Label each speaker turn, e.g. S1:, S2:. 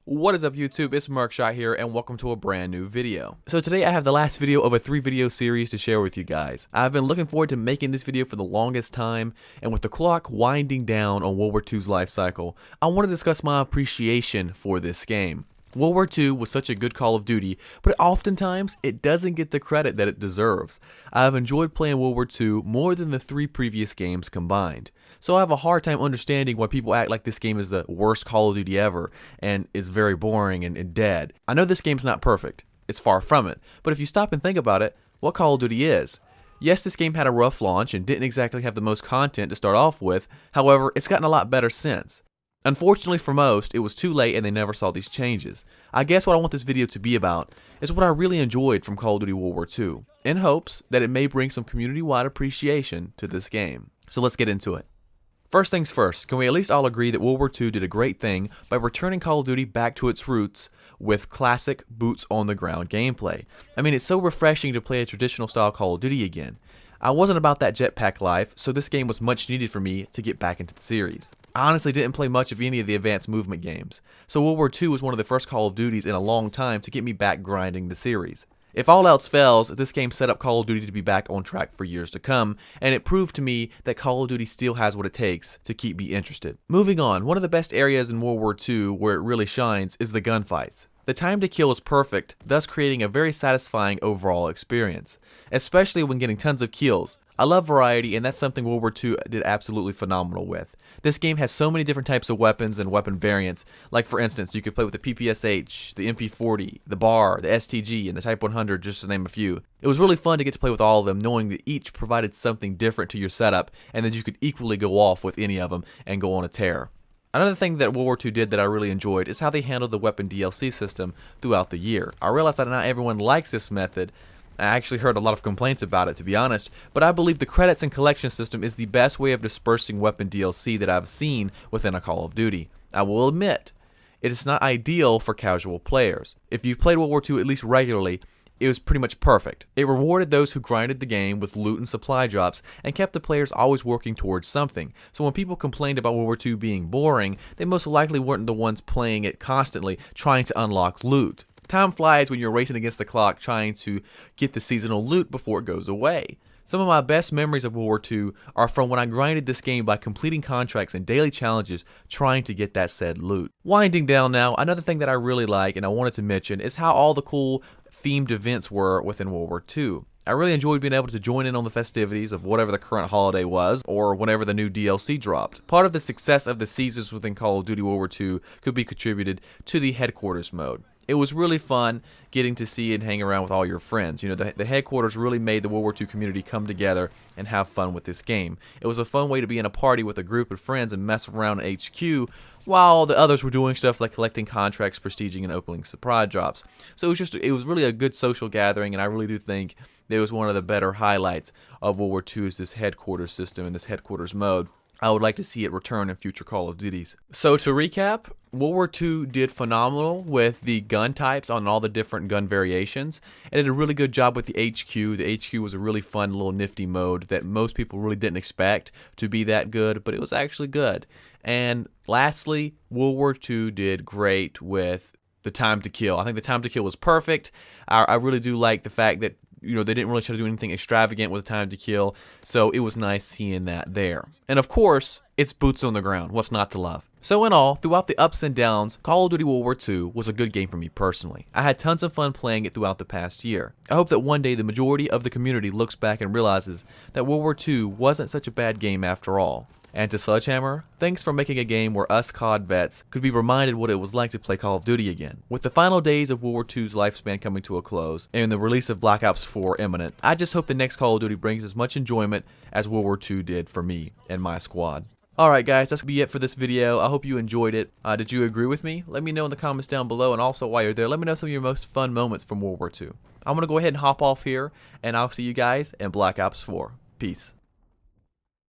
S1: What is up YouTube, it's Merkshot here and welcome to a brand new video. So today I have the last video of a 3-video series to share with you guys. I've been looking forward to making this video for the longest time, and with the clock winding down on World War II's life cycle, I want to discuss my appreciation for this game. World War II was such a good Call of Duty, but oftentimes it doesn't get the credit that it deserves. I've enjoyed playing World War II more than the 3 previous games combined. So I have a hard time understanding why people act like this game is the worst Call of Duty ever and is very boring and dead. I know this game's not perfect. It's far from it. But if you stop and think about it, what Call of Duty is? Yes, this game had a rough launch and didn't exactly have the most content to start off with. However, it's gotten a lot better since. Unfortunately for most, it was too late and they never saw these changes. I guess what I want this video to be about is what I really enjoyed from Call of Duty World War II, in hopes that it may bring some community-wide appreciation to this game. So let's get into it. First things first, can we at least all agree that World War II did a great thing by returning Call of Duty back to its roots with classic boots-on-the-ground gameplay? I mean, it's so refreshing to play a traditional style Call of Duty again. I wasn't about that jetpack life, so this game was much needed for me to get back into the series. I honestly didn't play much of any of the advanced movement games, so World War II was one of the first Call of Duties in a long time to get me back grinding the series. If all else fails, this game set up Call of Duty to be back on track for years to come, and it proved to me that Call of Duty still has what it takes to keep me interested. Moving on, one of the best areas in World War II where it really shines is the gunfights. The time to kill is perfect, thus creating a very satisfying overall experience, especially when getting tons of kills. I love variety, and that's something World War II did absolutely phenomenal with. This game has so many different types of weapons and weapon variants, like for instance, you could play with the PPSH, the MP40, the BAR, the STG, and the Type 100, just to name a few. It was really fun to get to play with all of them, knowing that each provided something different to your setup, and that you could equally go off with any of them and go on a tear. Another thing that World War II did that I really enjoyed is how they handled the weapon DLC system throughout the year. I realize that not everyone likes this method. I actually heard a lot of complaints about it, to be honest, but I believe the credits and collection system is the best way of dispersing weapon DLC that I've seen within a Call of Duty. I will admit, it is not ideal for casual players. If you've played World War II at least regularly, it was pretty much perfect. It rewarded those who grinded the game with loot and supply drops and kept the players always working towards something. So when people complained about World War II being boring, they most likely weren't the ones playing it constantly trying to unlock loot. Time flies when you're racing against the clock trying to get the seasonal loot before it goes away. Some of my best memories of World War II are from when I grinded this game by completing contracts and daily challenges trying to get that said loot. Winding down now, another thing that I really like and I wanted to mention is how all the cool themed events were within World War II. I really enjoyed being able to join in on the festivities of whatever the current holiday was, or whenever the new DLC dropped. Part of the success of the seasons within Call of Duty World War II could be contributed to the headquarters mode. It was really fun getting to see and hang around with all your friends. You know, the headquarters really made the World War II community come together and have fun with this game. It was a fun way to be in a party with a group of friends and mess around at HQ while the others were doing stuff like collecting contracts, prestiging, and opening supply drops. So it was really a good social gathering, and I really do think that it was one of the better highlights of World War II is this headquarters system and this headquarters mode. I would like to see it return in future Call of Duties. So to recap, World War II did phenomenal with the gun types on all the different gun variations. It did a really good job with the HQ. The HQ was a really fun little nifty mode that most people really didn't expect to be that good, but it was actually good. And lastly, World War II did great with the time to kill. I think the time to kill was perfect. I really do like the fact that they didn't really try to do anything extravagant with time to kill, so it was nice seeing that there. And of course, it's boots on the ground. What's not to love? So in all, throughout the ups and downs, Call of Duty World War II was a good game for me personally. I had tons of fun playing it throughout the past year. I hope that one day the majority of the community looks back and realizes that World War II wasn't such a bad game after all. And to Sledgehammer, thanks for making a game where us COD vets could be reminded what it was like to play Call of Duty again. With the final days of World War II's lifespan coming to a close, and the release of Black Ops 4 imminent, I just hope the next Call of Duty brings as much enjoyment as World War II did for me and my squad. Alright guys, that's going to be it for this video. I hope you enjoyed it. Did you agree with me? Let me know in the comments down below, and also while you're there, let me know some of your most fun moments from World War II. I'm going to go ahead and hop off here, and I'll see you guys in Black Ops 4. Peace.